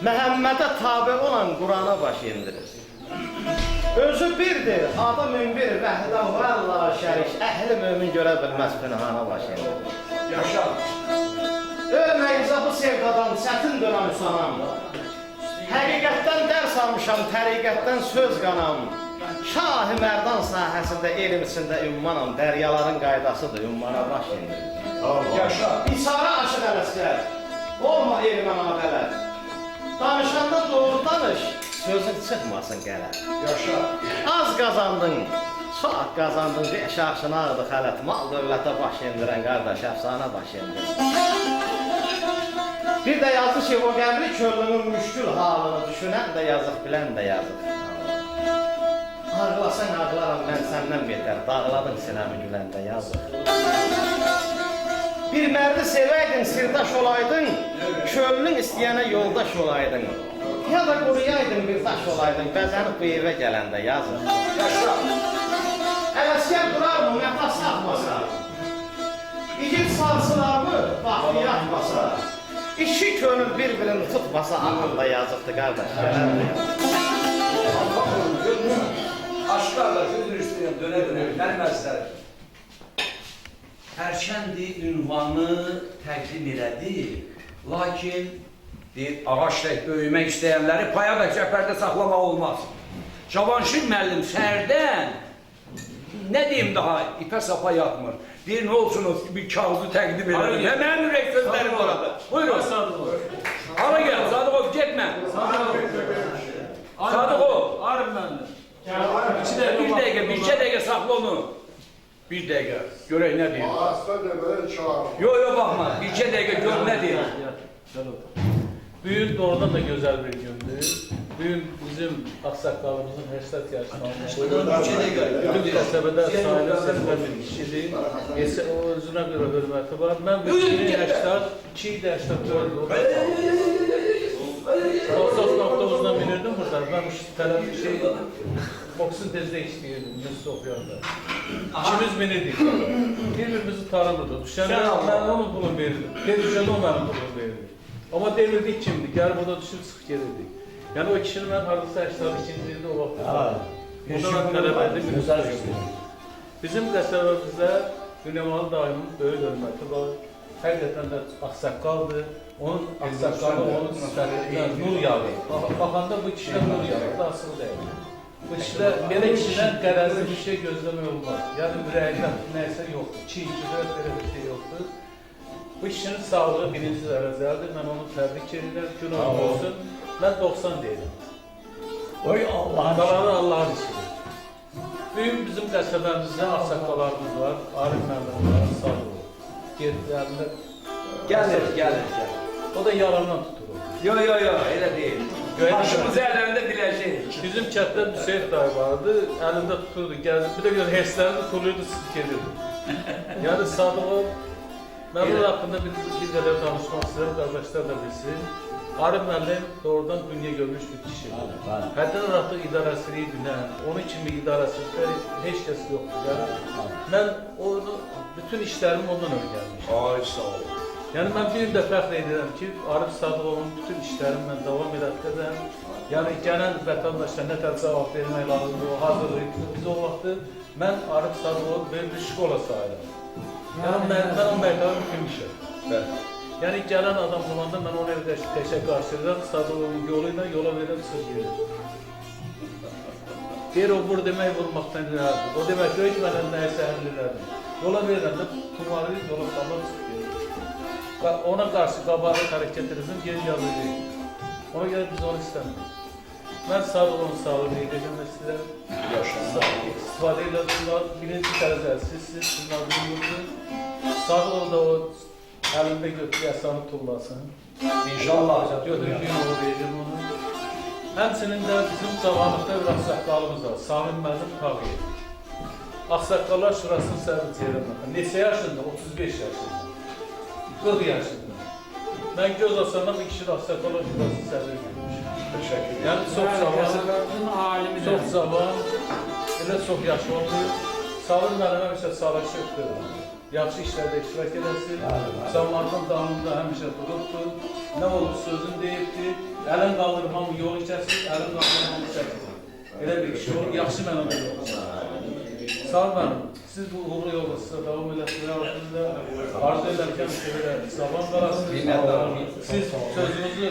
Məhəmmədə tabi olan Qurana baş indirir. Özü birdir, adı minbir, vəhdə vəlla şərik, əhli mömin görə bilməz pinhana baş indirir. Yaşa. Ölməyizə bu sevdadan çətin dönəm sanam. Həqiqətdən dərs almışam, təriqətdən söz qanam. Şah-ı Mərdan sahəsində, elm içində ümmanam, dəryaların qaydasıdır, ümmana baş indirir. Yaşa. İsara aşıq ələskər, olma elmə nabələr. Danışanda doğru danış, sözün çıxmasın qələt. Yaşa. Az qazandın, çox qazandın, beş aşın ağdı xələt, mal dövlətə baş indirən qardaş, əfsanə baş indir. Bir də yazdı ki, o qəbri körlünün müşkül halını düşünən də yazıq, bilən də yazıq. Ağlasan ağlaram, mən səndən betər, dağladın sinəmi güləndə yazıq. Bir mərdi sevəydin, sirdaş olaydın, körlün istəyənə yoldaş olaydın. Ya da quruyaydın, bir daş olaydın, bəzənib bu evə gələndə yazıq. Yaşa. Ələskər durar mı, nəfas atmasa? İgid sarsılar mı, baxı yatmasa? İki könül bir-birini tutmasa, ağında yazıqdır qardaş, gələndə yazıq. Allah'ım gönlüm aşklarla gözün üstüne döne döne gəlməzlər. Hərçəndi ünvanı təqdim elədi, lakin deyir, ağaçla böyümək istəyənləri paya və cəpərdə saxlamaq olmaz. Cavanşir müəllim səhərdən, nə deyim daha, ipə sapa yatmır. Deyir, nə olsun o bir kağızı təqdim elədi. Və mənim ürək sözlərim orada. Buyurun. Hala gəl, Sadıqov, getmə. Sadıqov. Arım mənim. Bir dəqiqə, bir iki dəqiqə saxla onu. Bir dəqiqə, görək nə deyir. Asla demədən çağır. Yo, baxma, bir iki dəqiqə gör nə deyir. Bugün doğrudan da güzel bir gündü. Bugün bizim aksakalımızın 80 yaşında olması. Bütün kasabada sayılı seçilen bir kişidir. O özüne göre hürmeti var. Ben bütün 82 yaşta gördüm. 99'dan bilirdim burada. Ben boksun tezde işliyordum Sofya'da. İkimiz binirdik. Birbirimizi tanımırdı. Düşende ben onun pulunu verirdim. Düşende o benim pulumu verirdi. Ama devirdik kimdi? Gel burada düşüp sık gelirdik. Yani o kişinin ben hardasa yaşları ikinciliğinde o vakti. Ondan talebeydi bir bizim qəsəbəmizdə Güneymalı dayımın böyük hörməti var. Həqiqətən də ağsaqqaldır. Onun ağsaqqalı, onun sifətindən nur yağır. Baxanda bu kişidən nur yağır da asıl deyil. Bu kişidə, belə kişidən qərəzli bir şey gözləmək olmaz. Yəni ürəyində nəysə yoxdur, çiğ, güzət belə bir şey yoxdur. Bu kişinin sağlığı birinci dərəcəlidir. Mən onu təbrik edirəm, günah olsun. Mən 90 deyirəm. Oy Allah'ın Qalanı Allah'ın işidir. Bugün bizim qəsəbəmizdə ağsaqqalarımız var, Arif müəllim var, sağ olun. Gerçəklərində Gəlir. o da yalandan tutulur. Yo, elə deyil. Başımız əllərində biləcək. Bizim kətdə Hüseyin dayı vardı, əlində tuturdu, gəzdi. Bir də görə hersləri tutulurdu, sık gedirdi. Yəni Sadıqov, mən bunun haqqında bir qədər danışmaq istəyirəm, qardaşlar da bilsin. Arif müəllim doğrudan dünya görmüş bir kişidir. Həddən artıq idarəçiliyi bilən, onun kimi idarəçilikdə heç kəs yoxdur. Yəni, mən onu, bütün işlərimi ondan öyrənmişim. Ay, sağ ol. Yəni, mən bir də fəxr edirəm ki, Arif Sadıqovun bütün işlərini mən davam edəkdirəm. Yəni, gələn vətəndaşlar nə tər cavab vermək lazımdır, o hazırlayıb biz o vaxtı, mən Arif Sadıqovu bir şkola sayıram. Yəni, mən o məktəbə bitirmişəm. Yəni, gələn adam olanda mən ona təşəkkür edirəm, Sadıqovun yoluyla yola verəm, söz verir. Deyir, o vur demək vurmaqdan ilərdir. O demək, öykmənən nəyəsə həllilərdir. Yola verirəm də, tumarı yola sallar çıxır. Ona qarşı qabarıq hərəkət edirəm, geri yazılır. Ona görə biz onu istəmirik. Mən Sadıqovun sağlığını edəcəm istəyirəm. İstifadə ilə birinci dərəcəli sizin adınızdır. Sadıqov da o əlində götürü yasanı tullasın. İnşallah. Götürdüyüm o verəcəm onu. Həmçinin də bizim cavanlıqda bir ağsaqqalımız var. Samim Məzim Tağıyev. Ağsaqqallar şurasını səbir çeyrəm. Neçə yaşında? 35 yaşında. 40 yaşında. Mən göz açsam bir kişi ağsaqqallar şurasını səbir görmüşüm. Teşekkür ederim. Yəni çox zaman, elə çox yaşı olmuyor. Salın mənimə bir şey sağlaşıqdır. yaxşı işlərdə iştirak edəsin. Zamanın damında həmişə durubdur. Nə olur sözün deyibdir. Əlin qaldır, hamı yol içəsin, əlin qaldır, hamı çəksin. Elə bir iş olur, yaxşı mənada yol. Sağ olun mənim. Siz bu uğurlu yolda sizə davam edəsiniz. Arzu edərkən belə zaman qalasınız. Siz sözünüzü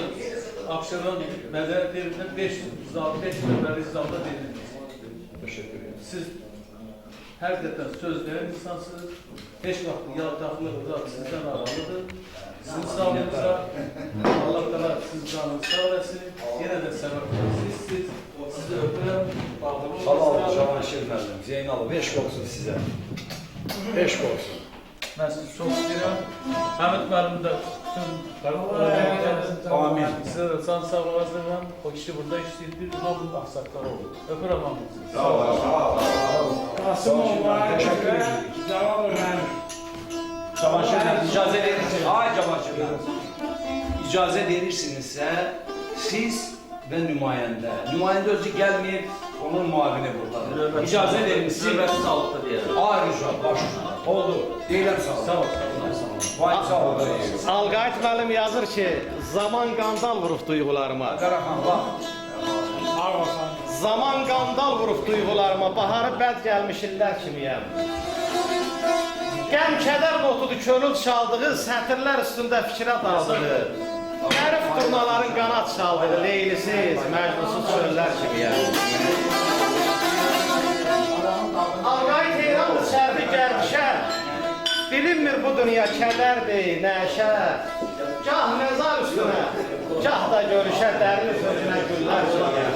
Abşeron mədəniyyət evində 505 nömrəli izamda dediniz. Teşekkür ederim. Siz həqiqətən söz verən insansınız. Heç vaxt yaltaqlıqda sizdən aralıdır. Sizin sağlığınıza Allah təala sizin canınızı sağ eləsin. Yenə də səbəblərsiniz. Sizi öpürəm. Sağ olun Cavanşir müəllim. Zeynalov, 5 olsun sizə. 5 olsun. Mən sizi çox istəyirəm. Həmid müəllim də bütün Amin. Sizə də can sağ olasınız. O kişi burada işləyir. Hamı axsaqlar olur. Öpürəm hamınızı. Sağ olun. Teşekkür ederim. Cavanşir müəllim, icazə verirsiniz. Ay Cavanşir müəllim. İcazə verirsinizsə, siz və nümayəndə. Nümayəndə özü gəlməyib, onun müavini buradadır. İcazə verirsiniz. Növbəti sağlıqda deyərəm. Ayrıca, baş oldu. Deyiləm sağ olun. Sağ olun. Vay sağ olun. Alqayıt müəllim yazır ki, zaman qandal vurub duyğularıma. Qaraxan, bax. Zaman qandal vurub duyğularıma, baharı bəd gəlmiş illər kimiyəm. Qəm kədər notudur könül çaldığı, sətirlər üstündə fikrə daldığı. Qərib turnaların qanat çaldığı, leylisiz, məcnusuz çöllər kimiyəm. Alqayıt heyrandır şərbi gəlmişər. Bilinmir bu dünya kədərdir, nəşə. Gah məzar üstünə, gah da görüşə dərin sözünə güllər kimiyəm.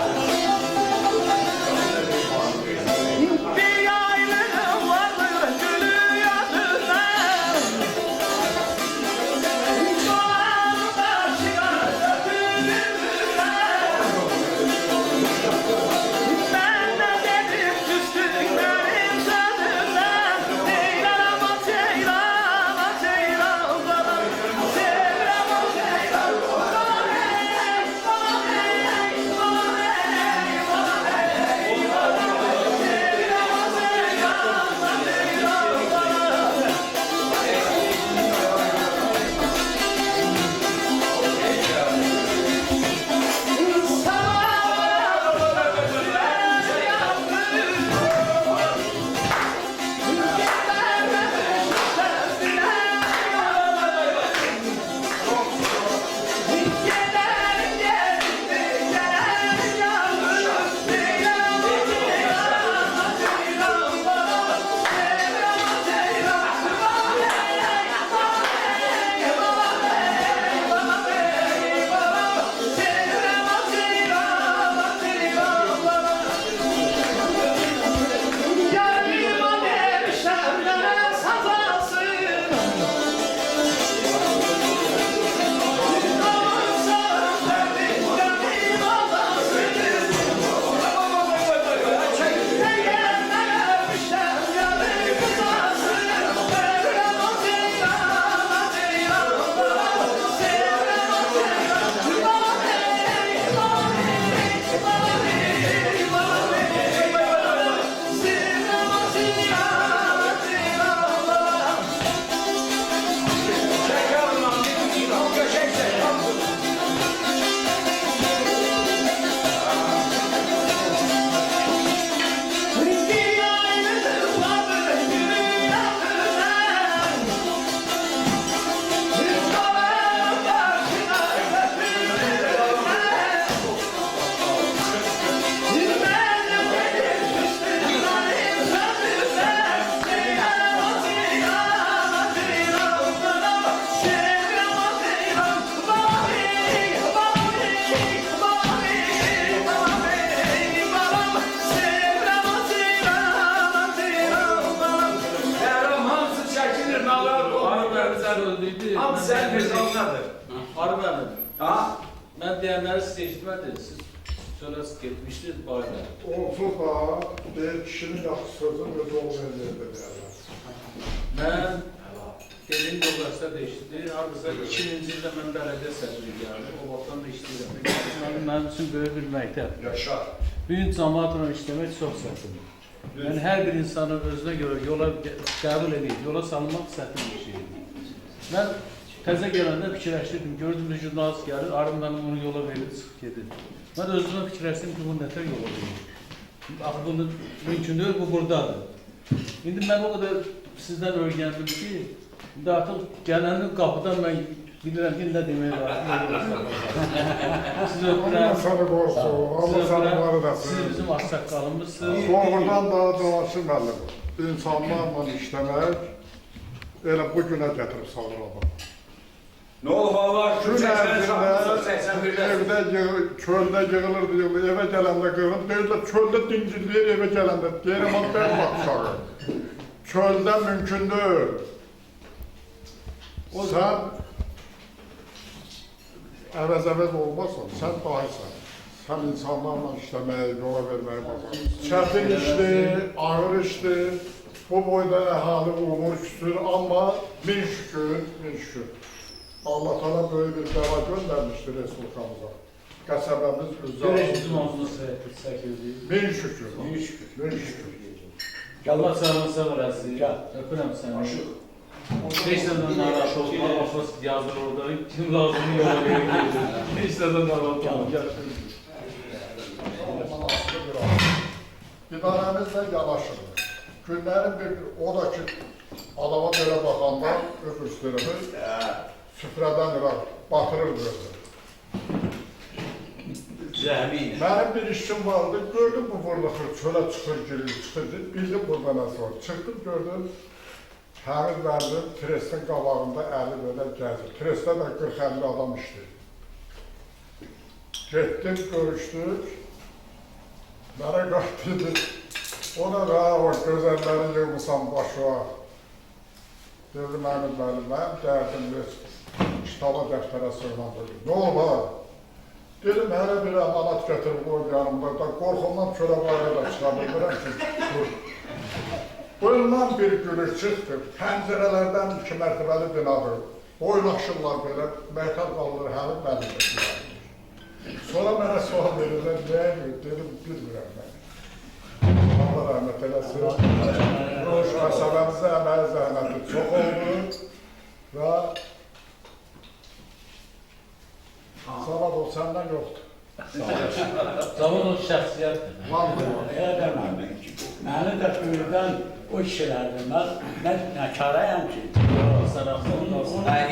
Bir yaylığım vardır gülü yadında. Doğanda çıkar öpülürler. Ben de dedim küstüklerim sözünden. Ceylan ama ceylan, ceylan bana. Ceylan ama ceylan bana. Hamısı sən bir zamladır. Arı mənim. Ha? Mən deyənləri siz eşitmədiniz. Siz sonra getmişdiniz bayra. Olsun da, bir kişinin yaxşı sözün özü olmayan derler. Mən dediyim yoldaşlar da eşitdi. Hardasa 2000-ci ildə mən bələdiyyə sədri gəldim. O vaxtdan da işləyirəm. Mənim üçün böyük bir məktəb. Yaşa. Bu gün cəmaatla işləmək çox çətindir. Yəni hər bir insanın özünə görə yola qəbul edib, yola salınmaq çətin bir şeydir. Mən təzə gələndə fikirləşdirdim, gördüm bir jurnalist gəlir, arımdan onu yola verir, çıxıb gedir. Mən özümə fikirləşdim ki, bu nətər yola verir? Axı bunu mümkün deyil, bu buradadır. İndi mən o qədər sizdən öyrəndim ki, indi artıq gələnin qapıdan mən bilirəm ki, nə demək var. Siz öpürəm, Səni qorxu, Allah səni var siz edəsin. bizim ağsaqqalımızsınız. Doğrudan daha cavançı müəllim. İnsanlarla işləmək elə bu günə gətirib salır adam. Ne oldu Allah? Gün 81'de. evdə çöldə yığılırdı, evə gələndə qığın, deyirlər çöldə dincilləyir, evə gələndə. Deyirəm, ben baxsağı. Çöldə mümkündür. Sən əvəz olmasan, sən dayısan. Sən insanlarla işləməyə, yola verməyə baxarsan. Çətin işdir, ağır işdir. Bu boyda əhali umur küsür, amma min şükür, min şükür. Allah Teala böyük bir dəva göndərmişdir Respublikamıza. Qəsəbəmiz Bizim üzrə. olsun səhvdir. Min şükür. Min şükür. Min şükür. Allah sağlığı versin. Öpürəm səni. Heç nədən narahat olma, afos yazılır orada. Kim lazımını yola verir. Heç nədən narahat olma. İdarəmiz də yanaşır. Günlərin bir, o da ki, adama belə baxanda, öpür istəyirəm, süfrədən iraq, batırır böyle. Zəhmin. Mənim bir işim vardı, gördüm bu vurluqur, çölə çıxır, girir, çıxır, bildim burada nə sonra. Çıxdım, gördüm, həmin verdim, Trestin qabağında əli belə gəzir. Tresdə də 40-50 adam işləyir. Getdim, görüşdük, mənə qaçdı, ona da o gözəlləri yığmışam başıma. Dedi, mənim müəllim, mənim dərdim kitaba dəftərə sığmadır. Nə olar? Dedim, hələ bir əmanat gətirib qoyub yanımda, da qorxumdan çölə barədə da çıxabilmirəm ki, dur. Bundan bir gülür çıxdı, pəncərələrdən 2 mərtəbəli binadır. Oynaşırlar belə, məhtab qalır, həmin mənimdir. Sonra mənə sual verirlər, nəyə görə? Dedim, bilmirəm mən. Allah rəhmət eləsin. Qəsəbəmizdə əməli zəhməti çox oldu və Zavod o səndən yoxdur. Zavod o şəxsiyyətdir. Məni də böyüdən o kişilərdir. Mən nəkarəyəm ki.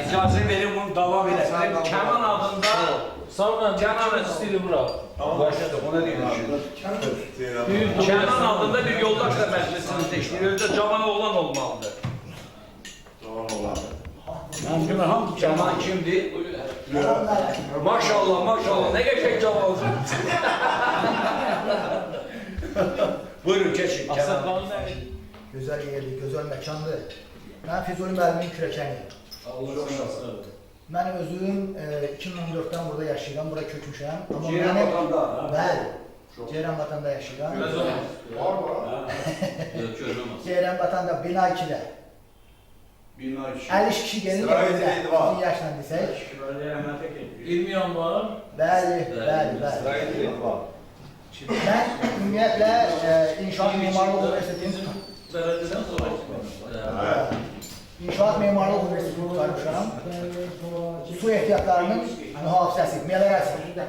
İcazə verin bunu davam edelim. Keman adında Sonra Kenan stili bura. başladı. Ona değil. Kenan adında bir yoldaş da məclisinde işləyir. Özdə cavan oğlan olmalıdır. Mən kimi hamı Cavan kimdir? Maşallah, maşallah. Ne geçek cavan olsun. Buyurun geçin. Kenan. Ağsaqqalın nədir? Gözəl yerdir, gözəl məkandır. Mən Füzuli müəllimin kürəkəniyim. Mən özüm 2014-dən burada yaşayıram, bura kökmüşəm. Ceyran vatanda. Bəli, Ceyran vatanda yaşayıram. Var mı? Ceyran vatanda bina 2-də. 50 kişi gelir evində, uzun yaşla desək. 20 yanvar. Bəli, bəli, bəli. Mən ümumiyyətlə İnşaat Memarlıq Universitetinin Bələdiyyədən sonra. İnşaat Memarlıq Universitetini tutarmışam. Su ehtiyatlarının mühafizəsi, meliorasiya.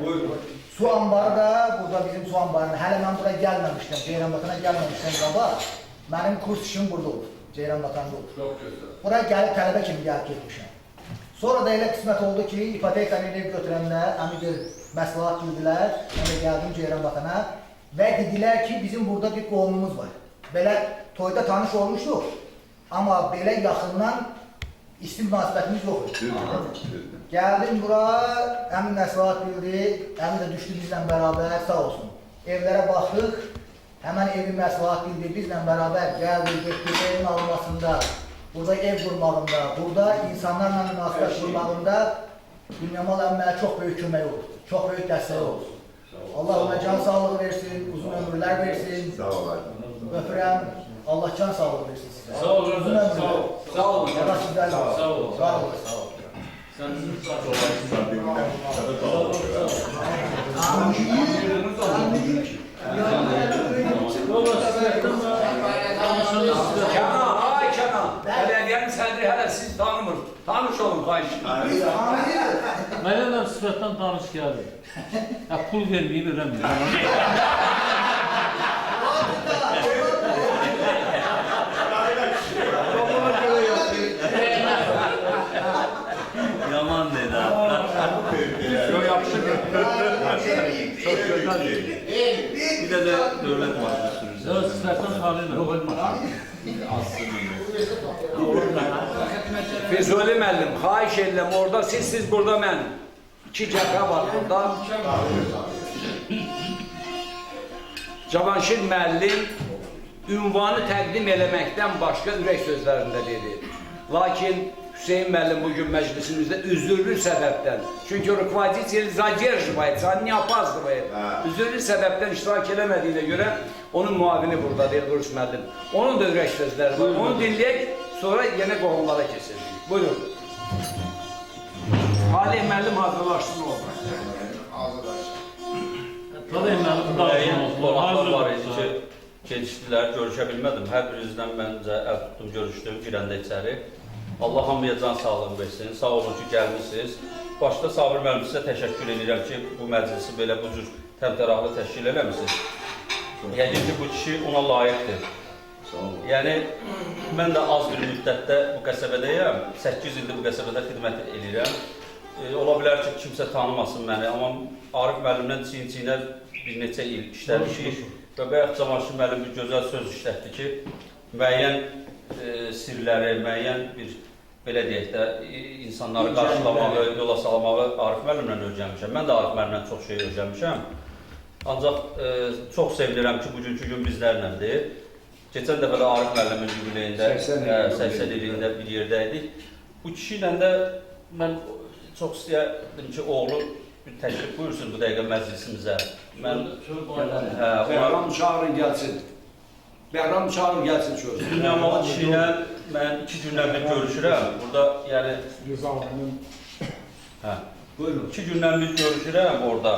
Su ambarı da, burada bizim su ambarının, hələ mən bura gəlməmişdim, Ceyranbatana gəlməmişdim qabaq. Mənim kurs işim burada olur, Ceyranbatanda olur. Bura gəlib tələbə kimi gəlib getmişəm. Sonra da elə qismət oldu ki, ipotekanı ev götürənlər, əmidir, məsləhət bildilər, mən də gəldim Ceyranbatana və dedilər ki, bizim burada bir qovumumuz var. Belə toyda tanış olmuşduq, amma belə yaxından isim münasibətimiz yox idi. Gəldim bura, əmin məsləhət bildi, əmin də düşdü bizlə bərabər, sağ olsun. Evlərə baxdıq, həmən evin məsləhət bildi, bizlə bərabər gəldik, getdik, evin alınmasında, burada ev qurmağında, burada insanlarla münasibət qurmağında Gülyamal əmməyə çox böyük kömək olur, çox böyük dəstək olur. Allah ona can sağlığı versin, uzun ömürlər versin. Sağ olun. Öpürəm, Allah can sağlığı versin sizə. Sağ olun, Uzun ömürlər. sağ olun. Sağ olun. Allah sizdən Sağ olun. Sağ olun, sağ olun. Sen bizim sağ olun. Amin. Amin. Baba, sizlerden var. olun, xahiş. Biz tanıyırıq. Mənə də sifətdən tanış gəldi. Ya pul verməyib öyrənməyib. Yaman dedi ha. Yok, yapışır. Çok güzel değil. Bir de devlet maaşı sürücüsü. Yox, sifətdən tanıyırım. Füzuli müəllim, xahiş edirəm orada siz burada mən. 2 cəbhə var burada. Cavanşir müəllim ünvanı təqdim eləməkdən başqa ürək sözlərində dedi. Lakin Hüseyin müəllim bugün məclisimizdə üzürlü səbəbdən, çünki rukovodитель задерживается, он не опаздывает. Üzürlü səbəbdən iştirak eləmədiyinə görə onun müavini burada deyil, Qurus müəllim. Onun da ürək sözləri var. Onu dinləyək, sonra yenə qohumlara keçirik. Buyurun. Salih müəllim hazırlaşsın orada. Tabii mənim Qonaqlar var idi ki, gecikdilər, görüşə bilmədim. Hər birinizdən məncə əl tutdum, görüşdüm, girəndə içəri. Allah hamıya can sağlığı versin, sağ olun ki, gəlmişsiniz. Başda Sabir müəllim sizə təşəkkür edirəm ki, bu məclisi belə bu cür təmtəraqlı təşkil eləmişsiniz. Yəqin ki, bu kişi ona layiqdir. Yəni, mən də az bir müddətdə bu qəsəbədəyəm, 8 ildir bu qəsəbədə xidmət edirəm. Ola bilər ki, kimsə tanımasın məni, amma Arif müəllimlə çiyin-çiyinə bir neçə il işləmişik və bayaq Cavanşir müəllim bir gözəl söz işlətdi ki, müəyyən sirləri, müəyyən bir, belə deyək də, insanları qarşılamağı, yola salamağı Arif müəllimlə öyrənmişəm. Mən də Arif müəllimlə çox şey öyrənmişəm. Ancaq çox sevinirəm ki, bugünkü gün bizlərlədir. Keçən dəfə də Arif müəllimin yubileyində, 80 ilində bir yerdəydik. Bu kişi ilə də mən çox istəyərdim ki, oğlu bir təklif buyursun bu dəqiqə məclisimizə. Bəhram çağırın gəlsin. Bəhram çağırın gəlsin söz. Dünyamalı kişi ilə mən 2 gündən bir görüşürəm. Burada, yəni... Buyurun. 2 gündən bir görüşürəm orada.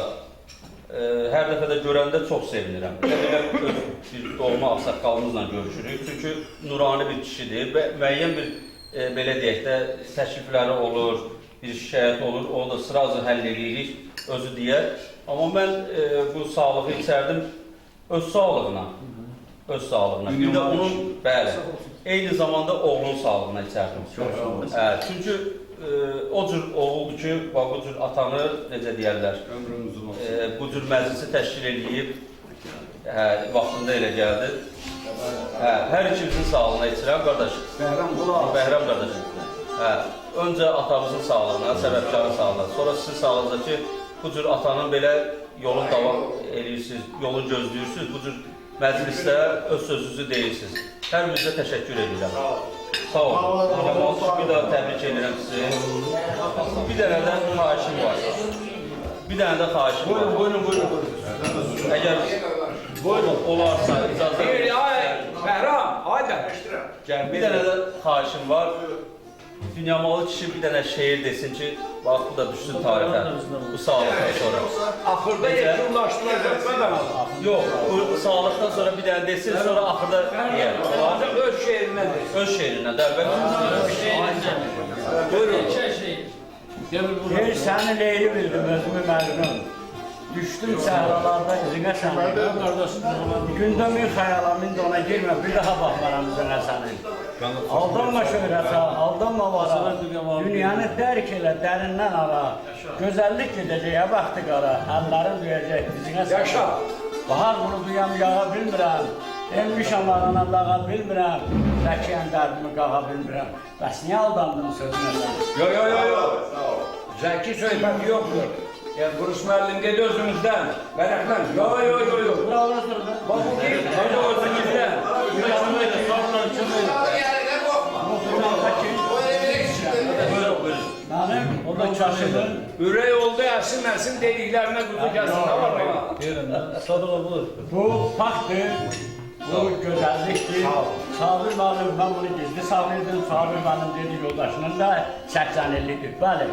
Hər dəfə də görəndə çox sevinirəm. Elə bir doğma ağsaqqalımızla görüşürük. Çünki nurani bir kişidir və müəyyən bir, belə deyək də, təklifləri olur, bir şikayət olur, onu da sırazı həll edirik, özü deyər. Amma mən bu sağlığı içərdim öz sağlığına. Öz sağlığına. Bir də onun, bəli, eyni zamanda oğlunun sağlığına içərdim. Çünki o cür oğuldur ki, bu cür atanı, necə deyərlər, bu cür məclisi təşkil edib, vaxtında elə gəldi. Hər ikimizin sağlığına içirəm, qardaş. Bəhram qardaş. Öncə atamızın sağlığına, səbəbkarın sağlığına, sonra sizin sağlığınıza ki, bu cür atanın belə yolun davam edirsiniz, yolun gözləyirsiniz, bu cür məclisdə öz sözünüzü deyirsiniz. Hər birinizə təşəkkür edirəm. Sağ olun. Bir daha təbrik edirəm sizi. Bir dənə də xahişim var. Bir dənə də xahişim var. Buyurun. Əgər olarsa, icazə Bəhram, haydi. bir dənə də xahişim var. Dünyamalı kişi bir dənə şeir desin ki, bax bu da düşsün tarixə, bu sağlıqdan sonra. Axırda yekunlaşdıracaq da. Yox, bu sağlıqdan sonra bir dənə desin, sonra axırda deyər. Ancaq öz şeirinə desin. Öz şeirinə də əvvəl. Buyurun. Ey səni leyli bildim özümü məzunum. Düşdüm səhralarda izine sənin. Gündə min xəyala, min də ona girmə, bir daha baxmaram üzünə sənin. Aldanma şöhrətə, aldanma vara. Dünyanı dərk elə, dərindən ara. Gözəllik gedəcək, vaxtı qara. Əllərin duyacaq dizine sənin. Yaşa. Bahar bunu duyam, yağa bilmirəm. Enmişəm arana lağa bilmirəm. Zəkiyən dərdimi qağa bilmirəm. Bəs niyə aldandın sözünə sən? Yo. Zəki söhbəti yoxdur. Qurus müəllim dedi özümüzdən. Vərəqlən. Yo. Bura orasıdır da. Bax bu ki, hadi özümüzdən. Mənim, o da çaşıdır. Ürək oldu, əsin dediklərinə quzu gəlsin. Ne var bana? Deyirəm, Sadığa buyur. Bu faktdır, bu gözəllikdir. Sabir müəllim, mən bunu gizli saxlayırdım. Sabir müəllim dedi, yoldaşının da 80-50'dir. Bəli,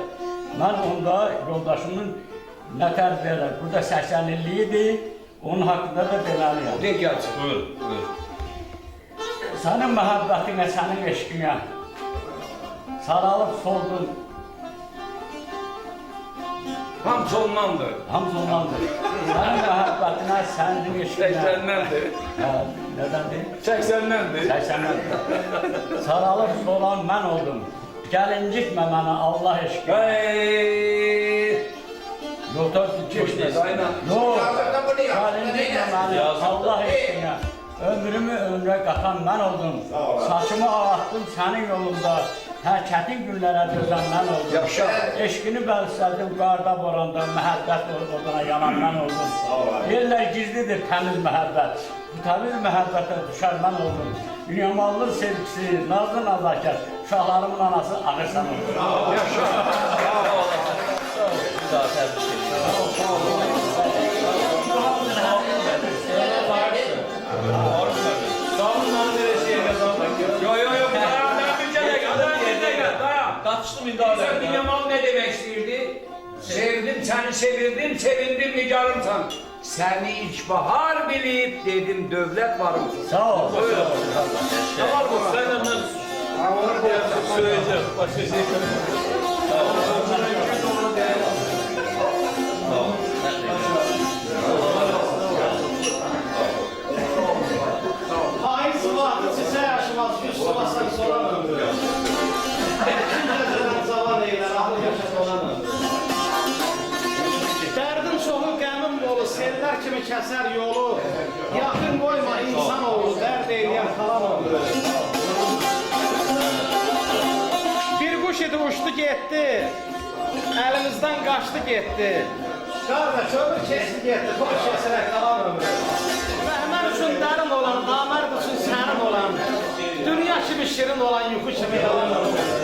mən onda yoldaşımın nə tərz verir, burada 80-50'ydi, onun haqqında da deməliyəm. De gəlsin. Buyur. Sənin məhəbbətinə, sənin eşqinə saralıb soldun Hamısı ondandır. Hamz ondandır. Sənin məhəbbətinə, sənin eşqinə. 80'dendir. Nədəndir? 80'dendir. 80'dən. Saralıb solan mən oldum. Gəlincikmə mənə Allah eşqinə. Hey! Yoxdur, keçdi. Aynen. Yox, gəlincikmə mənə Allah eşqinə. Ömrümü ömrə qatan mən oldum. Saçımı ağartdım sənin yolunda. Hər çətin günlərə dözən mən oldum. Yaşa. Eşqini bəlsədim qarda, boranda, məhəbbət oduna yanan mən oldum. Yerlər gizlidir təmiz məhəbbət. Bu təmiz məhəbbətə düşər mən oldum. Yamanlı sevgisi, nazlı nazakət, uşaqlarımın anası ağırsan oldum. Yaşa. Bir daha təbrik edirəm. Sağlıkların neresiye kazanmak ya? Yo, dayan, bir dakika, dayan. Qatışdım indi araya. Sen Yaman ne demek istəyirdi? Sevdim seni, sevirdim, sevindim, nigarımsan. Seni ilkbahar bilip dedim dövlet varımsın. Sağ ol. Tamam mı? Sen hemen söyleyeceğim. Başka şey söyleyeceğim. Faiz vaxtı çiçək yaşamaz, yüz sulasan solan ömrü. Kim zaman eylər, ahıl yaşat olan ömrü. Dərdin çoxu qəmin bolu, sellər kimi kəsər yolu. Yaxın qoyma insan oğlu, dərd eyləyən kalan ömrü. Bir quş idi uçdu getdi, əlimizdən qaçdı getdi. Qardaş, ömür keçdi getdi, boş kəsərək kalan ömrü. Rəhmən üçün dərin olan, namərd üçün sərin olan, dünya kimi şirin olan, yuxu kimi yalan ömrü.